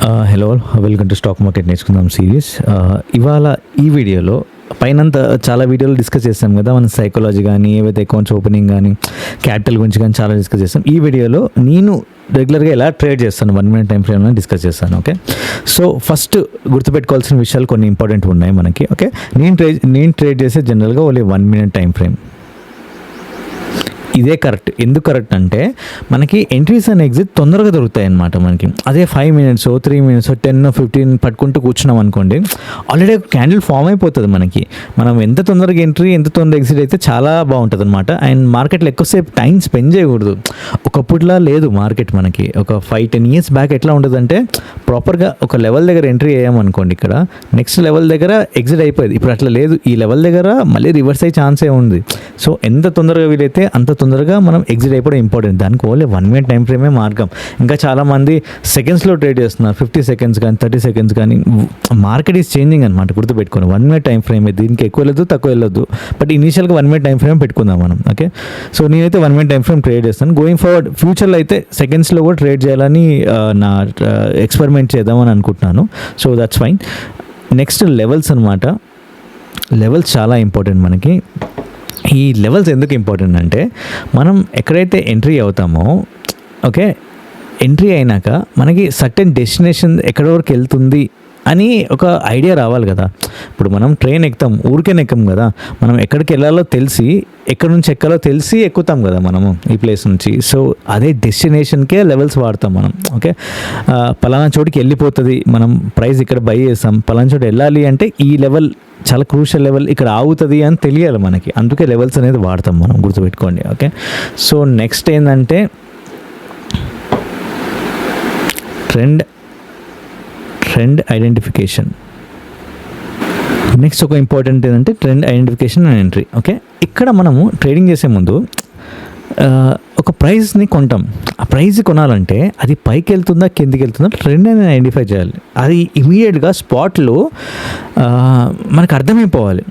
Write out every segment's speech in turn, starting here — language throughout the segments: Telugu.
Hello, welcome to stock market నేర్చుకుందాం సిరీస్. ఇవాళ ఈ వీడియోలో పైనంతా చాలా వీడియోలు డిస్కస్ చేస్తాం కదా, మన సైకాలజీ కానీ ఏవైతే అకౌంట్స్ ఓపెనింగ్ కానీ క్యాపిటల్ గురించి కానీ చాలా డిస్కస్ చేస్తాం. ఈ వీడియోలో నేను రెగ్యులర్గా ఎలా ట్రేడ్ చేస్తాను 1 minute టైం ఫ్రేమ్లో డిస్కస్ చేస్తాను. ఓకే, సో ఫస్ట్ గుర్తుపెట్టుకోవాల్సిన విషయాలు కొన్ని ఇంపార్టెంట్ ఉన్నాయి మనకి. ఓకే, నేను ట్రేడ్ చేసే జనరల్గా ఓన్లీ 1 minute టైం ఫ్రేమ్. ఇదే కరెక్ట్. ఎందుకు కరెక్ట్ అంటే మనకి ఎంట్రీస్ అండ్ ఎగ్జిట్ తొందరగా దొరుకుతాయి అన్నమాట మనకి. అదే 5 minutes 3 minutes 10 15 పట్టుకుంటూ కూర్చున్నాం అనుకోండి, ఆల్రెడీ క్యాండిల్ ఫామ్ అయిపోతుంది మనకి. మనం ఎంత తొందరగా ఎంట్రీ ఎంత తొందరగా ఎగ్జిట్ అయితే చాలా బాగుంటుంది అనమాట. అండ్ మార్కెట్లో ఎక్కువసేపు టైం స్పెండ్ చేయకూడదు. ఒకప్పుడులా లేదు మార్కెట్. మనకి ఒక 5-10 years బ్యాక్ ఎట్లా ఉంటుందంటే ప్రాపర్గా ఒక లెవెల్ దగ్గర ఎంట్రీ అయ్యామనుకోండి, ఇక్కడ నెక్స్ట్ లెవెల్ దగ్గర ఎగ్జిట్ అయిపోయేది. ఇప్పుడు అట్లా లేదు. ఈ లెవెల్ దగ్గర మళ్ళీ రివర్స్ అయ్యే ఛాన్సే ఉంది. సో ఎంత తొందరగా వీలైతే అంత తొందరగా మనం ఎగ్జిట్ అయిపోవడం ఇంపార్టెంట్. దానికి ఓన్లీ 1 minute టైం ఫ్రేమే మార్గం. ఇంకా చాలామంది సెకండ్స్లో ట్రేడ్ చేస్తున్నారు, 50 seconds కానీ 30 seconds కానీ. మార్కెట్ ఈజ్ చేంజింగ్ అనమాట, గుర్తుపెట్టుకోండి. 1 minute టైం ఫ్రేమ్, దీనికి ఎక్కువ వెళ్ళదు తక్కువ వెళ్ళొద్దు. బట్ ఇనీషియల్గా 1 minute టైం ఫ్రేమ్ పెట్టుకుందాం మనం. ఓకే, సో నేనైతే 1 minute టైం ఫ్రేమ్ ట్రేడ్ చేస్తాను. గోయింగ్ ఫార్వర్డ్ ఫ్యూచర్లో అయితే సెకండ్స్లో కూడా ట్రేడ్ చేయాలని నా ఎక్స్పెరిమెంట్ చేద్దామని అనుకుంటున్నాను. So that's fine. Next levels అనమాట. లెవెల్స్ చాలా ఇంపార్టెంట్ మనకి. ఈ లెవెల్స్ ఎందుకు ఇంపార్టెంట్ అంటే మనం ఎక్కడైతే ఎంట్రీ అవుతామో, ఓకే, ఎంట్రీ అయినాక మనకి సర్టెన్ డెస్టినేషన్ ఎక్కడి వరకు వెళ్తుంది అని ఒక ఐడియా రావాలి కదా. ఇప్పుడు మనం ట్రైన్ ఎక్కుతాం, ఊరికే ఎక్కం కదా. మనం ఎక్కడికి వెళ్ళాలో తెలిసి, ఎక్కడి నుంచి ఎక్కాలో తెలిసి ఎక్కుతాం కదా మనము ఈ ప్లేస్ నుంచి. సో అదే డెస్టినేషన్కే లెవెల్స్ వాడతాం మనం. ఓకే, పలానా చోటుకి వెళ్ళిపోతుంది, మనం ప్రైస్ ఇక్కడ బై చేస్తాం. పలానా చోటు వెళ్ళాలి అంటే ఈ లెవెల్ చాలా క్రూషియల్ లెవెల్, ఇక్కడ ఆగుతుంది అని తెలియాలి మనకి. అందుకే లెవెల్స్ అనేది వాడతాం మనం, గుర్తుపెట్టుకోండి. ఓకే, సో నెక్స్ట్ ఏంటంటే ట్రెండ్ ఐడెంటిఫికేషన్. నెక్స్ట్ ఒక ఇంపార్టెంట్ ఏంటంటే trend identification and entry. Okay, ఇక్కడ మనము ట్రేడింగ్ చేసే ముందు ఒక ప్రైస్ని కొంటాం. ఆ ప్రైస్ కొనాలంటే అది పైకి వెళ్తుందా కిందికి వెళ్తుందా ట్రెండ్ అనేది ఐడెంటిఫై చేయాలి. అది ఇమీడియట్గా స్పాట్లో మనకు అర్థమైపోవాలి.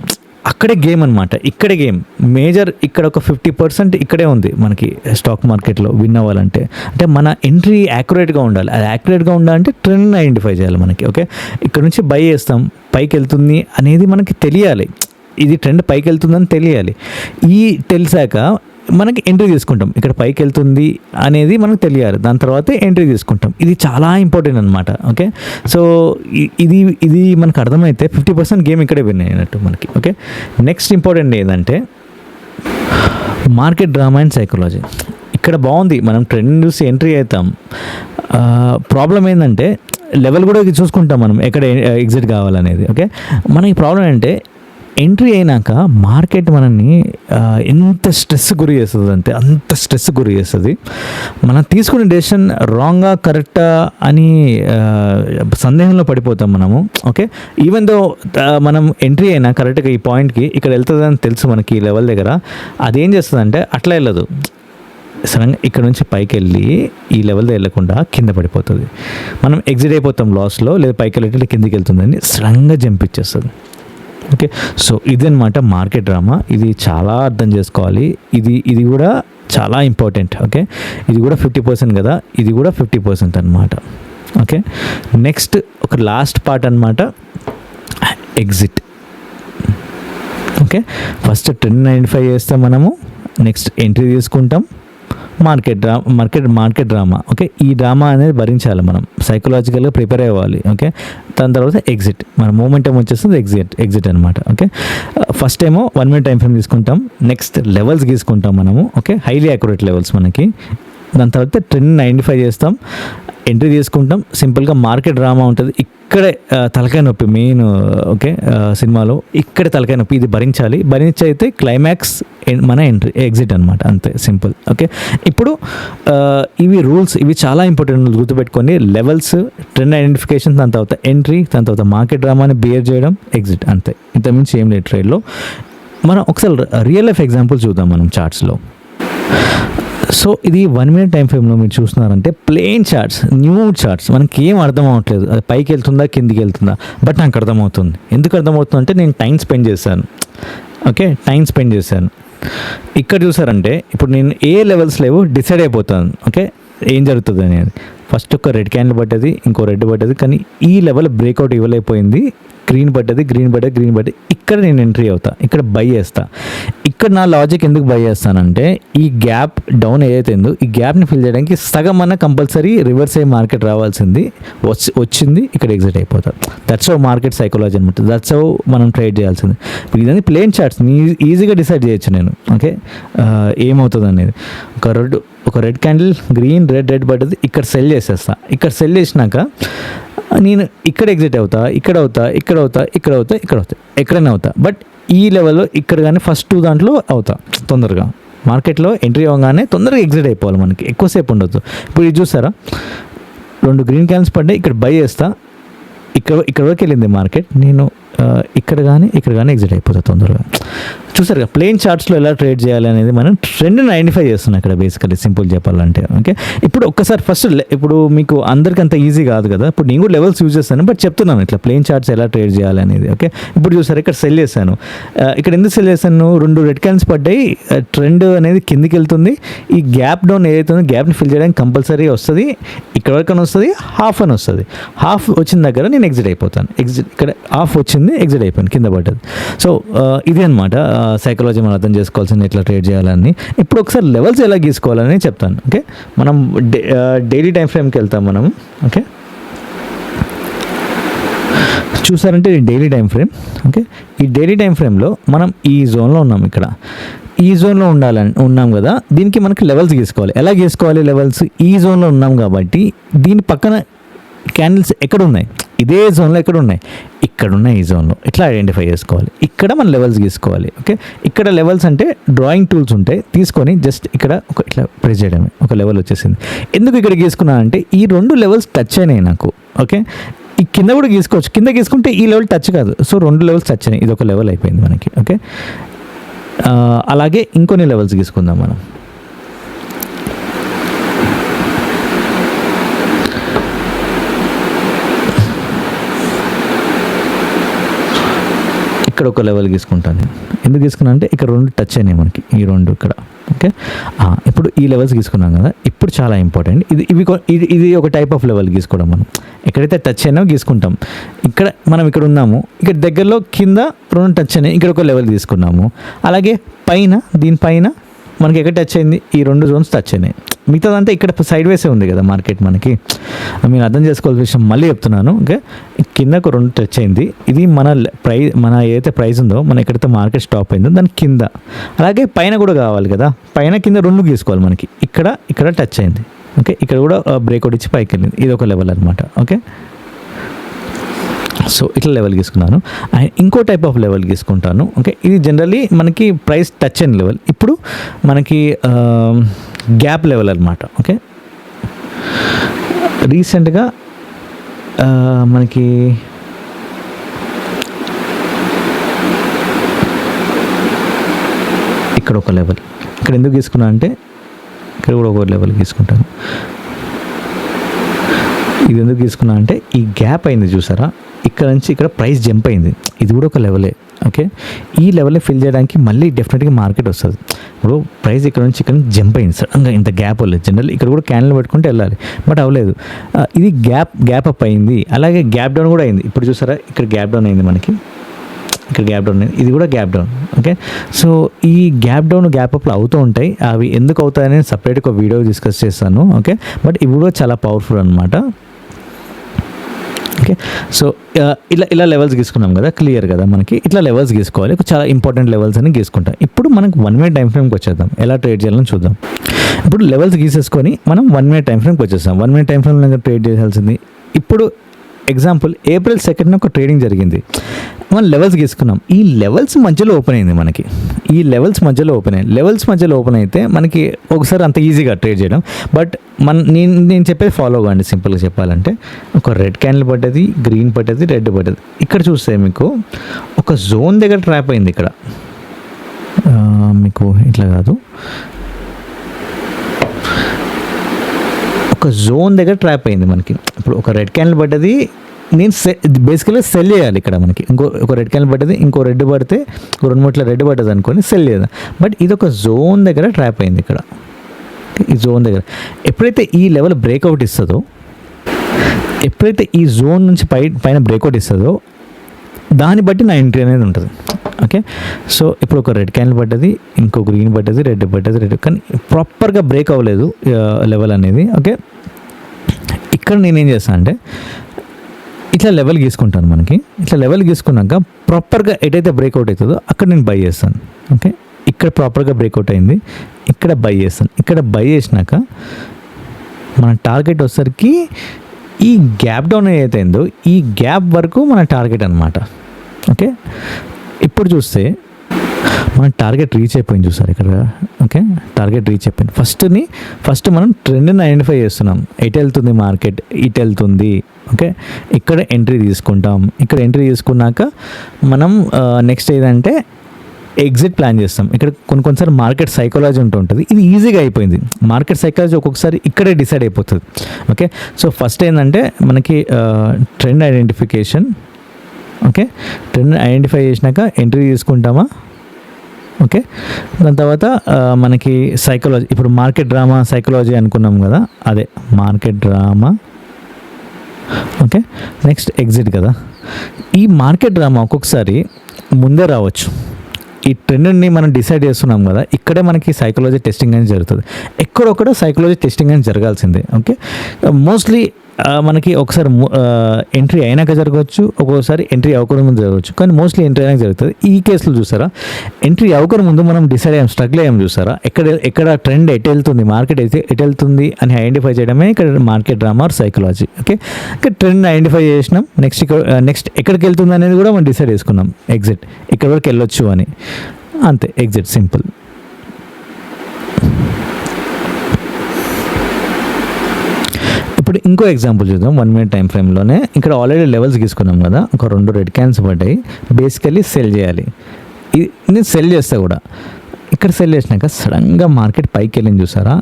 అక్కడే గేమ్ అనమాట. ఇక్కడే గేమ్ మేజర్. ఇక్కడ ఒక 50% ఇక్కడే ఉంది మనకి స్టాక్ మార్కెట్లో విన్ అవ్వాలంటే. అంటే మన ఎంట్రీ యాక్యురేట్గా ఉండాలి. అది యాక్యురేట్గా ఉండాలంటే ట్రెండ్ ఐడెంటిఫై చేయాలి మనకి. ఓకే, ఇక్కడ నుంచి బై చేస్తాం, పైకి వెళ్తుంది అనేది మనకి తెలియాలి. ఇది ట్రెండ్ పైకి వెళ్తుందని తెలియాలి. ఈ తెలిసాక మనకి ఎంట్రీ తీసుకుంటాం. ఇక్కడ పైకి వెళ్తుంది అనేది మనకు తెలియాలి. దాని తర్వాత ఎంట్రీ తీసుకుంటాం. ఇది చాలా ఇంపార్టెంట్ అనమాట. ఓకే, సో ఇది మనకు అర్థమైతే 50% గేమ్ ఇక్కడే విన్ అయినట్టు మనకి. ఓకే, నెక్స్ట్ ఇంపార్టెంట్ ఏంటంటే మార్కెట్ డ్రామా అండ్ సైకాలజీ. ఇక్కడ బాగుంది, మనం ట్రెండ్ చూసి ఎంట్రీ అవుతాం. ప్రాబ్లం ఏంటంటే లెవెల్ కూడా చూసుకుంటాం మనం ఎక్కడ ఎగ్జిట్ కావాలనేది. ఓకే, మనకి ప్రాబ్లం ఏంటంటే ఎంట్రీ అయినాక మార్కెట్ మనల్ని ఎంత స్ట్రెస్ గురి చేస్తుంది అంటే అంత స్ట్రెస్ గురి చేస్తుంది. మనం తీసుకునే డెసిషన్ రాంగా కరెక్టా అని సందేహంలో పడిపోతాం మనము. ఓకే, ఈవెన్ దో మనం ఎంట్రీ అయినా కరెక్ట్గా ఈ పాయింట్కి ఇక్కడ వెళ్తుందని తెలుసు మనకి ఈ లెవెల్ దగ్గర. అదేం చేస్తుందంటే అట్లా వెళ్ళదు. సడన్గా ఇక్కడ నుంచి పైకి వెళ్ళి ఈ లెవెల్తో వెళ్ళకుండా కింద పడిపోతుంది. మనం ఎగ్జిట్ అయిపోతాం లాస్లో, లేదా పైకి వెళ్ళి కిందికి వెళ్తుందని సడన్గా జంప్ ఇచ్చేస్తుంది. ఓకే, సో ఇదన్నమాట మార్కెట్ డ్రామా. ఇది చాలా అర్థం చేసుకోవాలి. ఇది కూడా చాలా ఇంపార్టెంట్. ఓకే, ఇది కూడా 50% కదా, ఇది కూడా 50% అనమాట. ఓకే, నెక్స్ట్ ఒక లాస్ట్ పార్ట్ అనమాట, exit. Okay, first trend identify చేస్తాం మనము, నెక్స్ట్ ఎంట్రీ తీసుకుంటాం. Market drama. ఓకే, ఈ డ్రామా అనేది భరించాలి మనం, సైకలాజికల్గా ప్రిపేర్ అవ్వాలి. ఓకే, దాని తర్వాత ఎగ్జిట్. మన మూమెంటం వచ్చేస్తుంది ఎగ్జిట్ అనమాట. ఓకే, ఫస్ట్ ఏమో 1 minute టైం ఫ్రేమ్ తీసుకుంటాం. నెక్స్ట్ లెవెల్స్ తీసుకుంటాం మనము. ఓకే, హైలీ యాక్యురేట్ లెవెల్స్ మనకి. దాని తర్వాత ట్రెండ్ ఐడెంటిఫై చేస్తాం, ఎంట్రీ తీసుకుంటాం. సింపుల్గా మార్కెట్ డ్రామా ఉంటుంది. ఇక్కడే తలకాయ నొప్పి మెయిన్. ఓకే, సినిమాలో ఇక్కడే తలకాయ నొప్పి. ఇది భరించైతే క్లైమాక్స్ మన ఎగ్జిట్ అనమాట. అంతే సింపుల్. ఓకే, ఇప్పుడు ఇవి రూల్స్, ఇవి చాలా ఇంపార్టెంట్, గుర్తుపెట్టుకొని. లెవెల్స్, ట్రెండ్ ఐడెంటిఫికేషన్, దాని తర్వాత ఎంట్రీ, దాని తర్వాత మార్కెట్ డ్రామాని బియర్ చేయడం, ఎగ్జిట్. అంతే, ఇంతకుమించి ఏం లేదు ట్రేడ్లో. మనం ఒకసారి రియల్ లైఫ్ ఎగ్జాంపుల్ చూద్దాం మనం చార్ట్స్లో. సో ఇది 1 minute టైం ఫ్రేమ్లో మీరు చూస్తున్నారంటే ప్లెయిన్ చార్ట్స్, న్యూ చార్ట్స్. మనకి ఏం అర్థం అవ్వట్లేదు, అది పైకి వెళ్తుందా కిందికి వెళ్తుందా. బట్ నాకు అర్థమవుతుంది. ఎందుకు అర్థమవుతుంది అంటే నేను టైం స్పెండ్ చేశాను. ఓకే, టైం స్పెండ్ చేశాను. ఇక్కడ చూసారంటే ఇప్పుడు నేను ఏ లెవెల్స్ లేవు డిసైడ్ అయిపోతాను. ఓకే, ఏం జరుగుతుంది అనేది. ఫస్ట్ ఒక రెడ్ క్యాండిల్ పడ్డది, ఇంకో రెడ్ పడ్డది, కానీ ఈ లెవెల్ బ్రేక్అవుట్ ఇవ్వలేకపోయింది. గ్రీన్ పడ్డది, ఇక్కడ నేను ఎంట్రీ అవుతా, ఇక్కడ బై చేస్తా. ఇక్కడ నా లాజిక్ ఎందుకు బై చేస్తానంటే ఈ గ్యాప్ డౌన్ ఏదైతే ఉందో ఈ గ్యాప్ని ఫిల్ చేయడానికి సగం అన్న కంపల్సరీ రివర్స్ అయ్యి మార్కెట్ రావాల్సింది, వచ్చింది, ఇక్కడ ఎగ్జిట్ అయిపోతారు. దట్స్ హౌ మార్కెట్ సైకాలజీ అనమాట. దట్స్ హౌ మనం ట్రేడ్ చేయాల్సింది. ఇదని ప్లేన్ చార్ట్స్ ఈజీగా డిసైడ్ చేయొచ్చు నేను. ఓకే, ఏమవుతుంది అనేది. ఒక రెడ్ క్యాండిల్, గ్రీన్, రెడ్ పడ్డది, ఇక్కడ సెల్ చేసేస్తా. ఇక్కడ సెల్ చేసినాక నేను ఇక్కడ ఎగ్జిట్ అవుతా, ఇక్కడ ఎక్కడైనా అవుతా. బట్ ఈ లెవెల్లో ఇక్కడ కానీ ఫస్ట్ 2 దాంట్లో అవుతా తొందరగా. మార్కెట్లో ఎంట్రీ అవ్వగానే తొందరగా ఎగ్జిట్ అయిపోవాలి, మనకి ఎక్కువసేపు ఉండొద్దు. ఇప్పుడు ఇది చూసారా, 2 గ్రీన్ క్యాండిల్స్ పడ్డాయి, ఇక్కడ బై చేస్తా, ఇక్కడ వరకు వెళ్ళింది మార్కెట్, నేను ఇక్కడ కానీ ఎగ్జిట్ అయిపోతా తొందరగా. చూసారుగా ప్లేన్ చార్ట్స్లో ఎలా ట్రేడ్ చేయాలి అనేది మనం ట్రెండ్ని ఐడెంటిఫై చేస్తున్నాం ఇక్కడ బేసికలీ, సింపుల్ చెప్పాలంటే. ఓకే, ఇప్పుడు ఒక్కసారి ఫస్ట్ ఇప్పుడు మీకు అందరికి అంత ఈజీ కాదు కదా, ఇప్పుడు నేను కూడా లెవెల్స్ యూజ్ చేస్తాను, బట్ చెప్తున్నాను ఇట్లా ప్లేన్ చార్ట్స్ ఎలా ట్రేడ్ చేయాలి అనేది. ఓకే, ఇప్పుడు చూసారు ఇక్కడ సెల్ చేశాను, ఇక్కడ ఎందుకు సెల్ చేశాను, 2 రెడ్ క్యాండిల్స్ పడ్డాయి, ట్రెండ్ అనేది కిందికి వెళ్తుంది. ఈ గ్యాప్ డౌన్ ఏదైతే ఉందో గ్యాప్ని ఫిల్ చేయడానికి కంపల్సరీ వస్తుంది, ఇక్కడ వరకు అని వస్తుంది, హాఫ్ అని వస్తుంది. హాఫ్ వచ్చిన దగ్గర నేను ఎగ్జిట్ అయిపోతాను. ఇక్కడ హాఫ్ వచ్చింది, ఎగ్జిట్ అయిపోయాను, కింద పడ్డది. సో ఇది అనమాట సైకాలజీ మనం అర్థం చేసుకోవాల్సింది, ఎట్లా ట్రేడ్ చేయాలని. ఇప్పుడు ఒకసారి లెవెల్స్ ఎలా గీసుకోవాలని చెప్తాను. ఓకే, మనం డైలీ టైం ఫ్రేమ్కి వెళ్తాం మనం. ఓకే, చూసారంటే ఇది డైలీ టైం ఫ్రేమ్. ఓకే, ఈ డైలీ టైం ఫ్రేమ్లో మనం ఈ జోన్లో ఉన్నాం, ఇక్కడ ఈ జోన్లో ఉన్నాం కదా, దీనికి మనకి లెవెల్స్ గీసుకోవాలి. ఎలా గీసుకోవాలి లెవెల్స్, ఈ జోన్లో ఉన్నాం కాబట్టి దీని పక్కన క్యాండిల్స్ ఎక్కడ ఉన్నాయి, ఇదే జోన్లో ఎక్కడ ఉన్నాయి, ఇక్కడ ఉన్నాయి ఈ జోన్లో, ఇట్లా ఐడెంటిఫై చేసుకోవాలి. ఇక్కడ మనం లెవెల్స్ గీసుకోవాలి. ఓకే, ఇక్కడ లెవెల్స్ అంటే డ్రాయింగ్ టూల్స్ ఉంటాయి, తీసుకొని జస్ట్ ఇక్కడ ఇట్లా ప్రెస్ చేయడమే, ఒక లెవెల్ వచ్చేసింది. ఎందుకు ఇక్కడ గీసుకున్నా అంటే ఈ 2 లెవెల్స్ టచ్ అయినాయి నాకు. ఓకే, ఈ కింద కూడా గీసుకోవచ్చు, కింద గీసుకుంటే ఈ లెవెల్ టచ్ కాదు, సో 2 లెవెల్స్ టచ్ అయినాయి, ఇది ఒక లెవెల్ అయిపోయింది మనకి. ఓకే, అలాగే ఇంకొన్ని లెవెల్స్ గీసుకుందాం మనం. ఇక్కడ ఒక లెవెల్ గీసుకుంటాను. ఎందుకు గీసుకున్నా అంటే ఇక్కడ 2 టచ్ అయినాయి మనకి, ఈ 2 ఇక్కడ. ఓకే, ఇప్పుడు ఈ లెవెల్స్ గీసుకున్నాం కదా, ఇప్పుడు చాలా ఇంపార్టెంట్ ఇది ఒక టైప్ ఆఫ్ లెవెల్ గీసుకోవడం. మనం ఎక్కడైతే టచ్ అయినా గీసుకుంటాం. మనం ఇక్కడ ఉన్నాము, ఇక్కడ దగ్గరలో కింద 2 టచ్ అయినాయి, ఇక్కడ ఒక లెవెల్ తీసుకున్నాము. అలాగే పైన, దీనిపైన మనకి ఎక్కడ టచ్ అయింది, ఈ 2 జోన్స్ టచ్ అయినాయి. మిగతాదంతా ఇక్కడ సైడ్ వేసే ఉంది కదా మార్కెట్ మనకి. మీరు అర్థం చేసుకోవాల్సిన విషయం మళ్ళీ చెప్తున్నాను. ఓకే, కిందకు 2 టచ్ అయింది, ఇది మన ఏదైతే ప్రైస్ ఉందో, మన ఎక్కడైతే మార్కెట్ స్టాప్ అయిందో దాని కింద. అలాగే పైన కూడా కావాలి కదా, పైన కింద 2 గీసుకోవాలి మనకి. ఇక్కడ టచ్ అయింది. ఓకే, ఇక్కడ కూడా బ్రేక్అవుట్ ఇచ్చి పైకి వెళ్ళింది, ఇది ఒక లెవెల్ అనమాట. ఓకే, సో ఇట్లా లెవెల్ గీసుకున్నాను. అండ్ ఇంకో టైప్ ఆఫ్ లెవెల్ గీసుకుంటాను. ఓకే, ఇది జనరల్లీ మనకి ప్రైస్ టచ్ అయిన లెవెల్. ఇప్పుడు మనకి గ్యాప్ లెవెల్ అనమాట. ఓకే, రీసెంట్గా మనకి ఇక్కడ ఒక లెవెల్, ఇక్కడ ఎందుకు గీసుకున్నా అంటే ఇక్కడ కూడా ఒక లెవెల్ గీసుకుంటాను. ఇది ఎందుకు తీసుకున్నా అంటే ఈ గ్యాప్ అయింది చూసారా, ఇక్కడ నుంచి ఇక్కడ ప్రైస్ జంప్ అయింది, ఇది కూడా ఒక లెవెలే. ఓకే, ఈ లెవెల్ని ఫిల్ చేయడానికి మళ్ళీ డెఫినెట్గా మార్కెట్ వస్తుంది. ఇప్పుడు ప్రైస్ ఇక్కడ నుంచి జంప్ అయింది సడన్గా, ఇంత గ్యాప్ అవ్వలేదు. జనరల్ ఇక్కడ కూడా క్యాండిల్ పెట్టుకుంటే వెళ్ళాలి, బట్ అవ్వలేదు. ఇది గ్యాప్ అప్ అయింది. అలాగే గ్యాప్ డౌన్ కూడా అయింది. ఇప్పుడు చూసారా, ఇక్కడ గ్యాప్ డౌన్ అయింది మనకి, ఇక్కడ గ్యాప్ డౌన్ అయింది, ఇది కూడా గ్యాప్ డౌన్. ఓకే, సో ఈ గ్యాప్ డౌన్ గ్యాప్ అప్లు అవుతూ ఉంటాయి. అవి ఎందుకు అవుతాయని సపరేట్గా ఒక వీడియో డిస్కస్ చేస్తాను. ఓకే, బట్ ఇవి కూడా చాలా పవర్ఫుల్ అనమాట. ఓకే, సో ఇలా లెవెల్స్ గీసుకున్నాం కదా, క్లియర్ కదా మనకి. ఇట్లా లెవెల్స్ గీసుకోవాలి, చాలా ఇంపార్టెంట్ లెవెల్స్ అని గీసుకుంటాం. ఇప్పుడు మనకు 1 మినిట్ టైం ఫ్రేమ్కి వచ్చేద్దాం, ఎలా ట్రేడ్ చేయాలని చూద్దాం. ఇప్పుడు లెవెల్స్ గీసేసుకొని మనం 1 మినిట్ టైం ఫ్రేమ్కి వచ్చేస్తాం. 1 మినిట్ టైం ఫ్రేమ్లో ట్రేడ్ చేయాల్సింది. ఇప్పుడు ఎగ్జాంపుల్ April 2nd ఒక ట్రేడింగ్ జరిగింది, మనం లెవెల్స్ గీసుకున్నాం. ఈ లెవెల్స్ మధ్యలో ఓపెన్ అయింది మనకి, ఈ లెవెల్స్ మధ్యలో ఓపెన్ అయితే మనకి ఒకసారి అంత ఈజీగా ట్రేడ్ చేయడం. బట్ నేను చెప్పేది ఫాలో అవ్వండి. సింపుల్గా చెప్పాలంటే ఒక రెడ్ క్యాండిల్ పడ్డది, గ్రీన్ పడ్డది, రెడ్ పడ్డది. ఇక్కడ చూస్తే మీకు ఒక జోన్ దగ్గర ట్రాప్ అయింది. ఇక్కడ మీకు ఇట్లా కాదు, ఒక జోన్ దగ్గర ట్రాప్ అయింది మనకి. ఇప్పుడు ఒక రెడ్ క్యాండిల్ పడ్డది, నేను బేసికల్గా సెల్ చేయాలి. ఇక్కడ మనకి ఒక రెడ్ క్యాండిల్ పడ్డది, ఇంకో రెడ్ పడితే 2-3 రెడ్ పడ్డది అనుకోని సెల్ చేయాలి. బట్ ఇది ఒక జోన్ దగ్గర ట్రాప్ అయింది. ఇక్కడ ఈ జోన్ దగ్గర ఎప్పుడైతే ఈ లెవెల్ బ్రేక్అవుట్ ఇస్తుందో, ఎప్పుడైతే ఈ జోన్ నుంచి పైన బ్రేక్అవుట్ ఇస్తుందో దాన్ని బట్టి నా ఎంట్రీ అనేది ఉంటుంది. ఓకే, సో ఇప్పుడు ఒక రెడ్ క్యాండిల్ పడ్డది, ఇంకో గ్రీన్ పడ్డది, రెడ్ పడ్డది, రెడ్, కానీ ప్రాపర్గా బ్రేక్ అవ్వలేదు లెవెల్ అనేది. ఓకే, ఇక్కడ నేనేం చేస్తాను అంటే ఇట్లా లెవెల్ గీసుకుంటాను. మనకి ఇట్లా లెవెల్ గీసుకున్నాక ప్రాపర్గా ఎటైతే బ్రేక్అవుట్ అవుతుందో అక్కడ నేను బై చేస్తాను. ఓకే, ఇక్కడ ప్రాపర్గా బ్రేక్అవుట్ అయింది, ఇక్కడ బై చేస్తాను. ఇక్కడ బై చేసినాక మన టార్గెట్ వచ్చేసరికి ఈ గ్యాప్ డౌన్ ఏదైతే అయిందో ఈ గ్యాప్ వరకు మన టార్గెట్ అనమాట. ఓకే, ఇప్పుడు చూస్తే మన టార్గెట్ రీచ్ అయిపోయింది, చూసారు ఇక్కడ. ఓకే, టార్గెట్ రీచ్ అయిపోయింది. ఫస్ట్ మనం ట్రెండ్ని ఐడెంటిఫై చేస్తున్నాం. ఎటు వెళ్తుంది మార్కెట్, ఇటు వెళ్తుంది. ఓకే, ఇక్కడ ఎంట్రీ తీసుకుంటాం. ఇక్కడ ఎంట్రీ తీసుకున్నాక మనం నెక్స్ట్ ఏదంటే ఎగ్జిట్ ప్లాన్ చేస్తాం. ఇక్కడ కొన్నిసారి మార్కెట్ సైకాలజీ ఉంటుంటుంది. ఇది ఈజీగా అయిపోయింది. మార్కెట్ సైకాలజీ ఒక్కొక్కసారి ఇక్కడే డిసైడ్ అయిపోతుంది. ఓకే, సో ఫస్ట్ ఏంటంటే మనకి trend identification. Okay, trend identify చేసినాక ఎంట్రీ తీసుకుంటామా. ఓకే, దాని తర్వాత మనకి సైకాలజీ, ఇప్పుడు మార్కెట్ డ్రామా సైకాలజీ అనుకున్నాం కదా, అదే market drama. Okay, next exit కదా. ఈ మార్కెట్ డ్రామా ఒక్కొక్కసారి ముందే రావచ్చు. ఈ ట్రెండ్ని మనం డిసైడ్ చేస్తున్నాం కదా, ఇక్కడే మనకి సైకాలజీ టెస్టింగ్ అనేది జరుగుతుంది. ఎక్కడొక్కడ సైకాలజీ టెస్టింగ్ అనేది జరగాల్సిందే. ఓకే, మోస్ట్లీ మనకి ఒకసారి ఎంట్రీ అయినాక జరగవచ్చు, ఒక్కొక్కసారి ఎంట్రీ అవ్వకుండా ముందు జరగవచ్చు, కానీ మోస్ట్లీ ఎంట్రీ అయినాక జరుగుతుంది. ఈ కేసులో చూసారా, ఎంట్రీ అవ్వకుండా ముందు మనం డిసైడ్ అయ్యాం, స్ట్రగుల్ అయ్యాం. చూసారా, ఎక్కడ ట్రెండ్ ఎటు వెళ్తుంది, మార్కెట్ అయితే ఎటు వెళ్తుంది అని ఐడెంటిఫై చేయడమే ఇక్కడ market drama or psychology. Okay, ఇక్కడ ట్రెండ్ ఐడెంటిఫై చేసినాం. నెక్స్ట్ ఎక్కడికి వెళ్తుంది అనేది కూడా మనం డిసైడ్ చేసుకున్నాం. ఎగ్జిట్, ఇక్కడ వరకు వెళ్ళొచ్చు అని, అంతే. Exit, simple. ఇప్పుడు ఇంకో ఎగ్జాంపుల్ చూద్దాం. 1 minute టైం ఫ్రేమ్లోనే ఇక్కడ ఆల్రెడీ లెవెల్స్ గీసుకున్నాం కదా, ఒక 2 రెడ్ క్యాన్స్ పడ్డాయి. బేసికల్లీ సెల్ చేయాలి. ఇది నేను సెల్ చేస్తా కూడా. ఇక్కడ సెల్ చేసినాక సడన్గా మార్కెట్ పైకి వెళ్ళింది, చూసారా.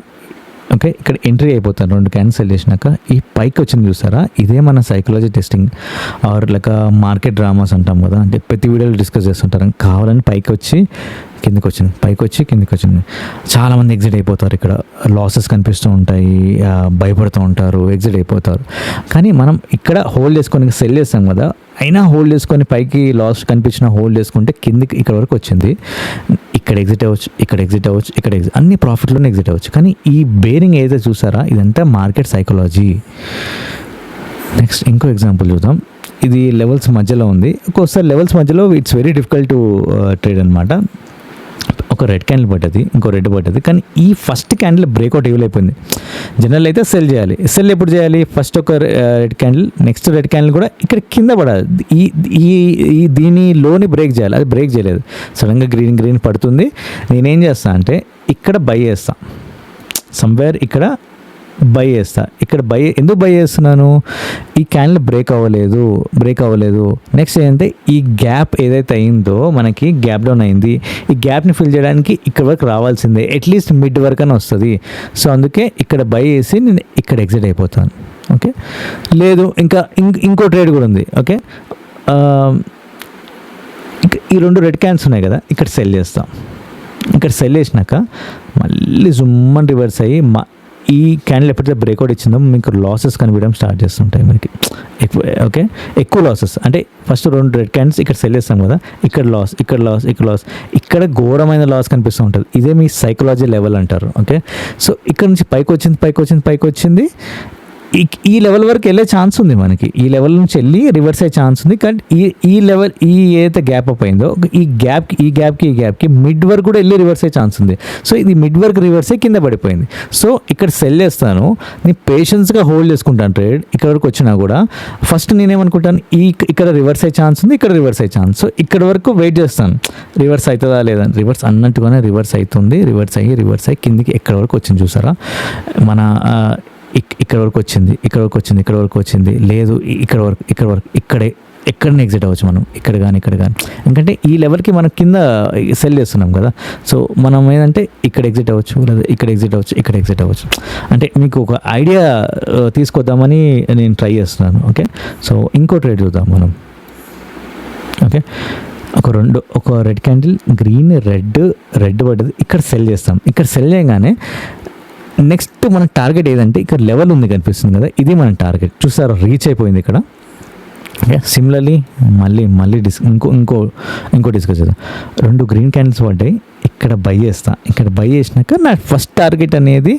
ఓకే, ఇక్కడ ఎంట్రీ అయిపోతాను. 2 క్యాన్స్ సెల్ చేసినాక ఈ పైకి వచ్చింది, చూసారా. ఇదే మన psychology testing are like market dramas అంటాం కదా, అంటే ప్రతి వీడియోలో డిస్కస్ చేస్తుంటారు. కావాలని పైకి వచ్చి కిందకి వచ్చింది, పైకి వచ్చి కిందకి వచ్చింది. చాలామంది ఎగ్జిట్ అయిపోతారు. ఇక్కడ లాసెస్ కనిపిస్తూ ఉంటాయి, భయపడుతూ ఉంటారు, ఎగ్జిట్ అయిపోతారు. కానీ మనం ఇక్కడ హోల్డ్ చేసుకొని సెల్ చేస్తాం కదా, అయినా హోల్డ్ చేసుకొని పైకి లాస్ కనిపించిన హోల్డ్ చేసుకుంటే కిందికి ఇక్కడ వరకు వచ్చింది. ఇక్కడ ఎగ్జిట్ అవ్వచ్చు, ఇక్కడ ఎగ్జిట్ అవ్వచ్చు, ఇక్కడ ఎగ్జిట్, అన్ని ప్రాఫిట్లోనే ఎగ్జిట్ అవ్వచ్చు. కానీ ఈ బేరింగ్ ఏదైతే చూసారా, ఇదంతా మార్కెట్ సైకాలజీ. నెక్స్ట్ ఇంకో ఎగ్జాంపుల్ చూద్దాం. ఇది లెవెల్స్ మధ్యలో ఉంది. ఒక్కోసారి లెవెల్స్ మధ్యలో it's very difficult to trade అనమాట. ఒక రెడ్ క్యాండిల్ పడ్డది, ఇంకో రెడ్ పడ్డది, కానీ ఈ ఫస్ట్ క్యాండిల్ బ్రేక్అవుట్ ఇవ్వలేకపోయింది. జనరల్ అయితే సెల్ చేయాలి. సెల్ ఎప్పుడు చేయాలి, ఫస్ట్ ఒక red candle, next red candle కూడా ఇక్కడ కింద పడాలి. ఈ దీని లోని బ్రేక్ చేయాలి. అది బ్రేక్ చేయలేదు. సడన్గా గ్రీన్ పడుతుంది. నేనేం చేస్తాను అంటే ఇక్కడ బై చేస్తాను, సమ్వేర్ ఇక్కడ బై చేస్తా. ఇక్కడ ఎందుకు బై చేస్తున్నాను, ఈ క్యాండిల్ బ్రేక్ అవ్వలేదు. నెక్స్ట్ ఏంటంటే ఈ గ్యాప్ ఏదైతే అయిందో మనకి గ్యాప్ డౌన్ అయింది. ఈ గ్యాప్ని ఫిల్ చేయడానికి ఇక్కడ వరకు రావాల్సిందే, అట్లీస్ట్ మిడ్ వరకు అని వస్తుంది. సో అందుకే ఇక్కడ బై చేసి నేను ఇక్కడ ఎగ్జిట్ అయిపోతాను. ఓకే, లేదు ఇంకా ఇంకో ట్రేడ్ కూడా ఉంది. ఓకే, ఈ 2 రెడ్ క్యాన్స్ ఉన్నాయి కదా, ఇక్కడ సెల్ చేస్తాం. ఇక్కడ సెల్ చేసినాక మళ్ళీ జుమ్మని రివర్స్ అయ్యి ఈ క్యాండిల్ ఎప్పుడైతే బ్రేక్అవుట్ ఇచ్చిందో మీకు లాసెస్ కనిపించడం స్టార్ట్ చేస్తుంటాయి మనకి. ఎక్కువ లాసెస్ అంటే ఫస్ట్ 2 రెడ్ క్యాండిల్స్ ఇక్కడ సెల్ చేస్తాం కదా, ఇక్కడ లాస్, ఇక్కడ ఘోరమైన లాస్ కనిపిస్తూ ఉంటుంది. ఇదే మీ సైకాలజీ లెవెల్ అంటారు. ఓకే, సో ఇక్కడ నుంచి పైకి వచ్చింది. ఈ లెవెల్ వరకు వెళ్ళే ఛాన్స్ ఉంది మనకి. ఈ లెవెల్ నుంచి వెళ్ళి రివర్స్ అయ్యే ఛాన్స్ ఉంది. కానీ ఈ లెవెల్ ఏదైతే గ్యాప్ అప్ అయిందో ఈ గ్యాప్కి మిడ్ వరకు కూడా వెళ్ళి రివర్స్ అయ్యే ఛాన్స్ ఉంది. సో ఇది మిడ్ వరకు రివర్స్ అయ్యి కింద పడిపోయింది. సో ఇక్కడ సెల్ చేస్తాను, నేను పేషెన్స్గా హోల్డ్ చేసుకుంటాను ట్రేడ్. ఇక్కడ వరకు వచ్చినా కూడా ఫస్ట్ నేనేమనుకుంటాను, ఇక్కడ రివర్స్ అయ్యే ఛాన్స్ ఉంది, ఇక్కడ రివర్స్ అయ్యే ఛాన్స్. సో ఇక్కడ వరకు వెయిట్ చేస్తాను, రివర్స్ అవుతుందా లేదా. రివర్స్ అన్నట్టుగానే రివర్స్ అవుతుంది. రివర్స్ అయ్యి కిందికి ఎక్కడ వరకు వచ్చింది చూసారా. మన ఇక్కడ వరకు వచ్చింది, లేదు ఇక్కడ వరకు ఎక్కడనే ఎగ్జిట్ అవ్వచ్చు మనం, ఇక్కడ కానీ. ఎందుకంటే ఈ లెవెల్కి మనం కింద సెల్ చేస్తున్నాం కదా. సో మనం ఏంటంటే ఇక్కడ ఎగ్జిట్ అవ్వచ్చు, లేదా ఇక్కడ ఎగ్జిట్ అవ్వచ్చు. అంటే మీకు ఒక ఐడియా తీసుకొద్దామని నేను ట్రై చేస్తున్నాను. ఓకే, సో ఇంకో ట్రేడ్ చూద్దాం మనం. ఓకే, ఒక రెడ్ క్యాండిల్, గ్రీన్ రెడ్ పడ్డది. ఇక్కడ సెల్ చేస్తాం. ఇక్కడ సెల్ చేయగానే నెక్స్ట్ మన టార్గెట్ ఏదంటే ఇక్కడ లెవెల్ ఉంది కనిపిస్తుంది కదా, ఇది మన టార్గెట్. చూసారా రీచ్ అయిపోయింది ఇక్కడ. సిమిలర్లీ మళ్ళీ ఇంకో డిస్కస్ చేద్దాం. 2 గ్రీన్ క్యాండిల్స్ పడ్డాయి, ఇక్కడ బై చేస్తా. ఇక్కడ బై చేసినాక నా ఫస్ట్ టార్గెట్ అనేది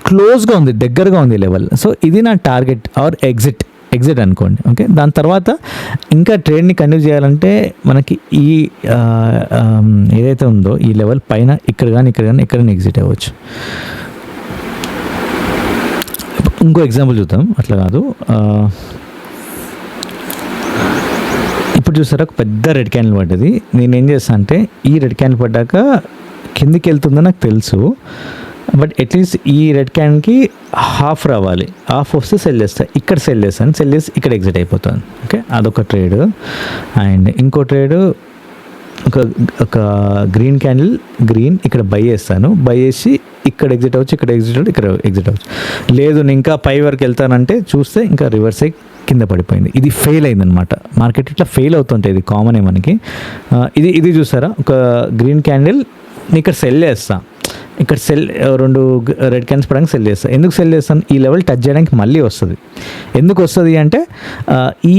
క్లోజ్గా ఉంది, దగ్గరగా ఉంది లెవెల్. సో ఇది నా టార్గెట్ ఆర్ ఎగ్జిట్ అనుకోండి. ఓకే, దాని తర్వాత ఇంకా ట్రేడ్ని కంటిన్యూ చేయాలంటే మనకి ఈ ఏదైతే ఉందో ఈ లెవెల్ పైన ఇక్కడ కానీ ఎక్కడైనా ఎగ్జిట్ అవ్వచ్చు. ఇంకో ఎగ్జాంపుల్ చూద్దాం, అట్లా కాదు. ఇప్పుడు చూసారా ఒక పెద్ద రెడ్ క్యాండిల్ పడ్డది. నేను ఏం చేస్తాను అంటే ఈ రెడ్ క్యాండిల్ పడ్డాక కిందికి వెళ్తుందని నాకు తెలుసు, బట్ అట్లీస్ట్ ఈ రెడ్ క్యాండిల్కి హాఫ్ రావాలి, హాఫ్ వస్తే సెల్ చేస్తాను. ఇక్కడ సెల్ చేసి ఇక్కడ ఎగ్జిట్ అయిపోతాను. ఓకే, అదొక ట్రేడ్. అండ్ ఇంకో ట్రేడ్ ఒక గ్రీన్ క్యాండిల్ ఇక్కడ బై చేస్తాను, బై చేసి ఇక్కడ ఎగ్జిట్ అవ్వచ్చు, ఇక్కడ ఎగ్జిట్ అవ్వచ్చు. లేదు నేను ఇంకా పై వరకు వెళ్తానంటే చూస్తే ఇంకా రివర్స్ అయ్యి కింద పడిపోయింది. ఇది ఫెయిల్ అయిందనమాట. మార్కెట్ ఇట్లా ఫెయిల్ అవుతుంటాయి, ఇది కామనే మనకి. ఇది చూసారా ఒక గ్రీన్ క్యాండిల్ ఇక్కడ సెల్ చేస్తా, ఇక్కడ సెల్ 2 రెడ్ క్యాండిల్స్ పడానికి సెల్ చేస్తాను. ఎందుకు సెల్ చేస్తాను? ఈ లెవెల్ టచ్ చేయడానికి మళ్ళీ వస్తుంది. ఎందుకు వస్తుంది అంటే ఈ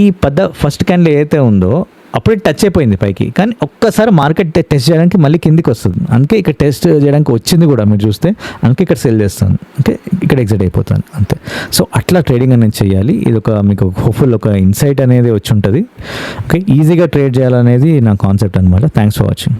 ఫస్ట్ క్యాండిల్ ఏదైతే ఉందో అప్పుడే టచ్ అయిపోయింది పైకి, కానీ ఒక్కసారి మార్కెట్ టెస్ట్ చేయడానికి మళ్ళీ కిందికి వస్తుంది. అందుకే ఇక్కడ టెస్ట్ చేయడానికి వచ్చింది కూడా మీరు చూస్తే, అందుకే ఇక్కడ సెల్ చేస్తాను. ఓకే, ఇక్కడ ఎగ్జిట్ అయిపోతాను అంతే. సో అట్లా ట్రేడింగ్ అనేది చేయాలి. ఇది మీకు హోప్ఫుల్ ఒక ఇన్సైట్ అనేది వచ్చి ఉంటుంది. ఓకే, ఈజీగా ట్రేడ్ చేయాలనేది నా కాన్సెప్ట్ అనమాట. Thanks for watching.